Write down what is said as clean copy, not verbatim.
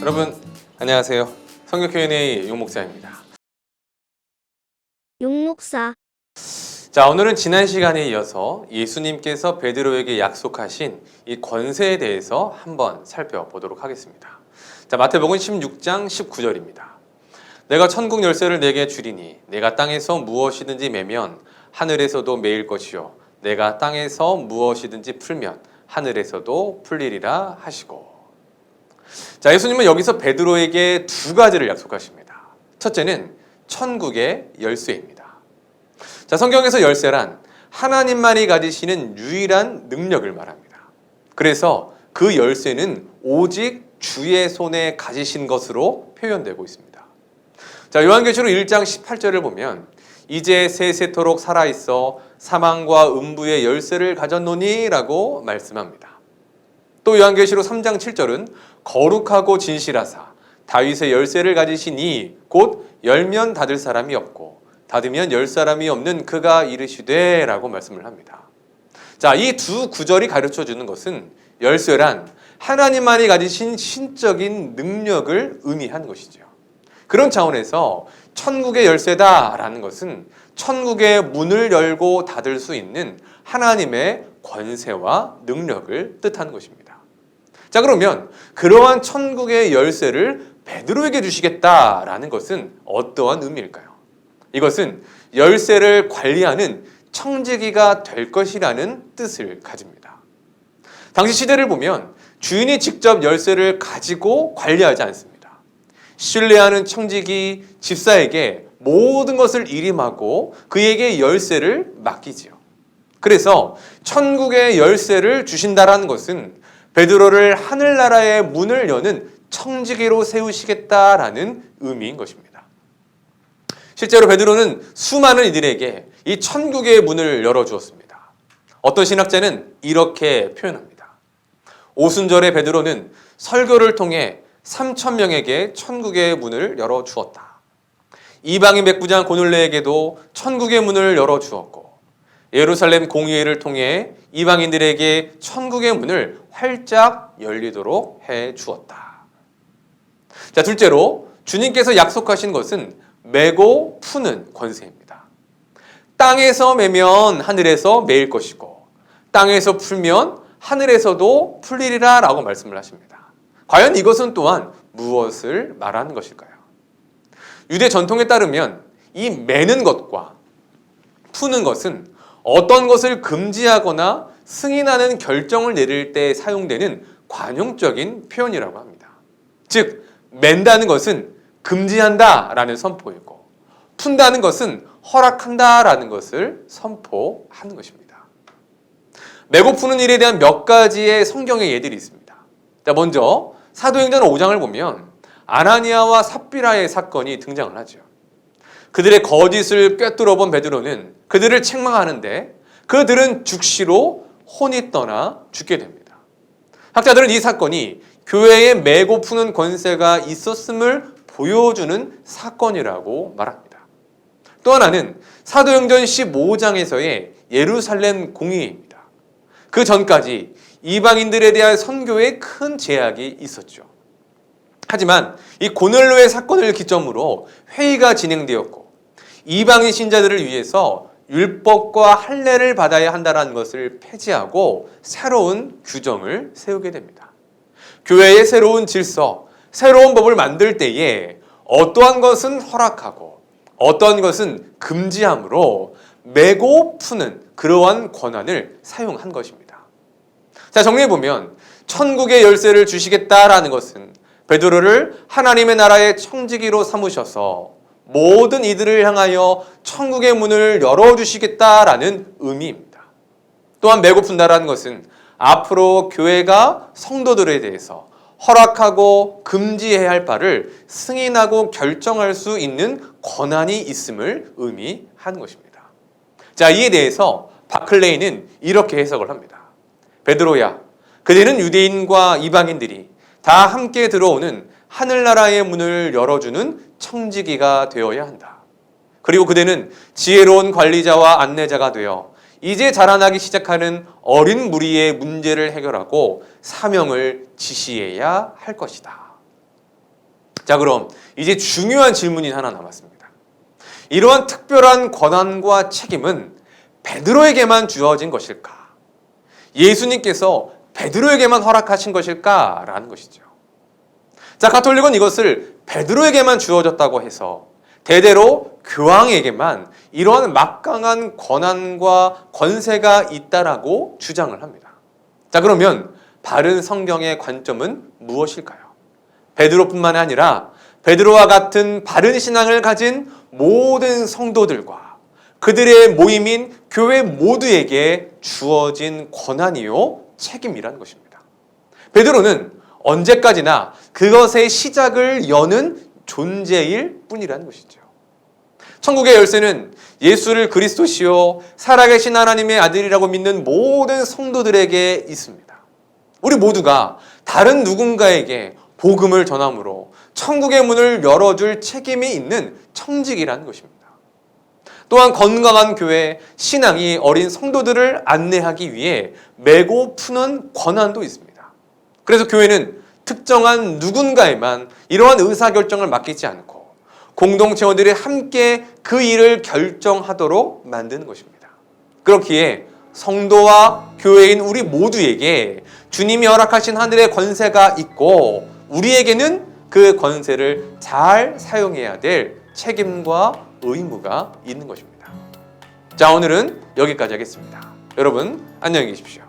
여러분 안녕하세요. 성경 Q&A 용 목사입니다. 용 목사, 자, 오늘은 지난 시간에 이어서 예수님께서 베드로에게 약속하신 이 권세에 대해서 한번 살펴보도록 하겠습니다. 자, 마태복음 16장 19절입니다. 내가 천국 열쇠를 내게 주리니 내가 땅에서 무엇이든지 매면 하늘에서도 매일 것이요 내가 땅에서 무엇이든지 풀면 하늘에서도 풀리리라 하시고. 자, 예수님은 여기서 베드로에게 두 가지를 약속하십니다. 첫째는 천국의 열쇠입니다. 자, 성경에서 열쇠란 하나님만이 가지시는 유일한 능력을 말합니다. 그래서 그 열쇠는 오직 주의 손에 가지신 것으로 표현되고 있습니다. 자, 요한계시록 1장 18절을 보면 이제 세세토록 살아있어 사망과 음부의 열쇠를 가졌노니 라고 말씀합니다. 또 요한계시록 3장 7절은 거룩하고 진실하사 다윗의 열쇠를 가지시니 곧 열면 닫을 사람이 없고 닫으면 열 사람이 없는 그가 이르시되 라고 말씀을 합니다. 자, 이 두 구절이 가르쳐주는 것은 열쇠란 하나님만이 가지신 신적인 능력을 의미하는 것이죠. 그런 차원에서 천국의 열쇠다라는 것은 천국의 문을 열고 닫을 수 있는 하나님의 권세와 능력을 뜻하는 것입니다. 자, 그러면 그러한 천국의 열쇠를 베드로에게 주시겠다라는 것은 어떠한 의미일까요? 이것은 열쇠를 관리하는 청지기가 될 것이라는 뜻을 가집니다. 당시 시대를 보면 주인이 직접 열쇠를 가지고 관리하지 않습니다. 신뢰하는 청지기, 집사에게 모든 것을 일임하고 그에게 열쇠를 맡기지요. 그래서 천국의 열쇠를 주신다라는 것은 베드로를 하늘나라의 문을 여는 청지기로 세우시겠다라는 의미인 것입니다. 실제로 베드로는 수많은 이들에게 이 천국의 문을 열어주었습니다. 어떤 신학자는 이렇게 표현합니다. 오순절에 베드로는 설교를 통해 3,000명에게 천국의 문을 열어주었다. 이방인 백부장 고넬레에게도 천국의 문을 열어주었고 예루살렘 공의회를 통해 이방인들에게 천국의 문을 활짝 열리도록 해주었다. 자, 둘째로 주님께서 약속하신 것은 매고 푸는 권세입니다. 땅에서 매면 하늘에서 매일 것이고 땅에서 풀면 하늘에서도 풀리리라 라고 말씀을 하십니다. 과연 이것은 또한 무엇을 말하는 것일까요? 유대 전통에 따르면 이 매는 것과 푸는 것은 어떤 것을 금지하거나 승인하는 결정을 내릴 때 사용되는 관용적인 표현이라고 합니다. 즉, 맨다는 것은 금지한다라는 선포이고 푼다는 것은 허락한다라는 것을 선포하는 것입니다. 매고 푸는 일에 대한 몇 가지의 성경의 예들이 있습니다. 자, 먼저 사도행전 5장을 보면 아나니아와 삽비라의 사건이 등장을 하죠. 그들의 거짓을 꿰뚫어 본 베드로는 그들을 책망하는데 그들은 즉시로 혼이 떠나 죽게 됩니다. 학자들은 이 사건이 교회에 매고 푸는 권세가 있었음을 보여주는 사건이라고 말합니다. 또 하나는 사도행전 15장에서의 예루살렘 공의회입니다. 그 전까지 이방인들에 대한 선교에 큰 제약이 있었죠. 하지만 이 고넬료의 사건을 기점으로 회의가 진행되었고 이방인 신자들을 위해서 율법과 할례를 받아야 한다는 것을 폐지하고 새로운 규정을 세우게 됩니다. 교회의 새로운 질서, 새로운 법을 만들 때에 어떠한 것은 허락하고 어떠한 것은 금지함으로 매고 푸는 그러한 권한을 사용한 것입니다. 자, 정리해보면 천국의 열쇠를 주시겠다라는 것은 베드로를 하나님의 나라의 청지기로 삼으셔서 모든 이들을 향하여 천국의 문을 열어주시겠다라는 의미입니다. 또한 매고 푼다라는 것은 앞으로 교회가 성도들에 대해서 허락하고 금지해야 할 바를 승인하고 결정할 수 있는 권한이 있음을 의미하는 것입니다. 자, 이에 대해서 바클레이는 이렇게 해석을 합니다. 베드로야, 그대는 유대인과 이방인들이 다 함께 들어오는 하늘나라의 문을 열어주는 청지기가 되어야 한다. 그리고 그대는 지혜로운 관리자와 안내자가 되어 이제 자라나기 시작하는 어린 무리의 문제를 해결하고 사명을 지시해야 할 것이다. 자, 그럼 이제 중요한 질문이 하나 남았습니다. 이러한 특별한 권한과 책임은 베드로에게만 주어진 것일까? 예수님께서 베드로에게만 허락하신 것일까? 라는 것이죠. 자, 가톨릭은 이것을 베드로에게만 주어졌다고 해서 대대로 교황에게만 이러한 막강한 권한과 권세가 있다라고 주장을 합니다. 자, 그러면 바른 성경의 관점은 무엇일까요? 베드로뿐만 아니라 베드로와 같은 바른 신앙을 가진 모든 성도들과 그들의 모임인 교회 모두에게 주어진 권한이요 책임이라는 것입니다. 베드로는 언제까지나 그것의 시작을 여는 존재일 뿐이라는 것이죠. 천국의 열쇠는 예수를 그리스도시요 살아계신 하나님의 아들이라고 믿는 모든 성도들에게 있습니다. 우리 모두가 다른 누군가에게 복음을 전함으로 천국의 문을 열어줄 책임이 있는 청직이라는 것입니다. 또한 건강한 교회, 신앙이 어린 성도들을 안내하기 위해 메고 푸는 권한도 있습니다. 그래서 교회는 특정한 누군가에만 이러한 의사결정을 맡기지 않고 공동체원들이 함께 그 일을 결정하도록 만드는 것입니다. 그렇기에 성도와 교회인 우리 모두에게 주님이 허락하신 하늘의 권세가 있고 우리에게는 그 권세를 잘 사용해야 될 책임과 의무가 있는 것입니다. 자, 오늘은 여기까지 하겠습니다. 여러분 안녕히 계십시오.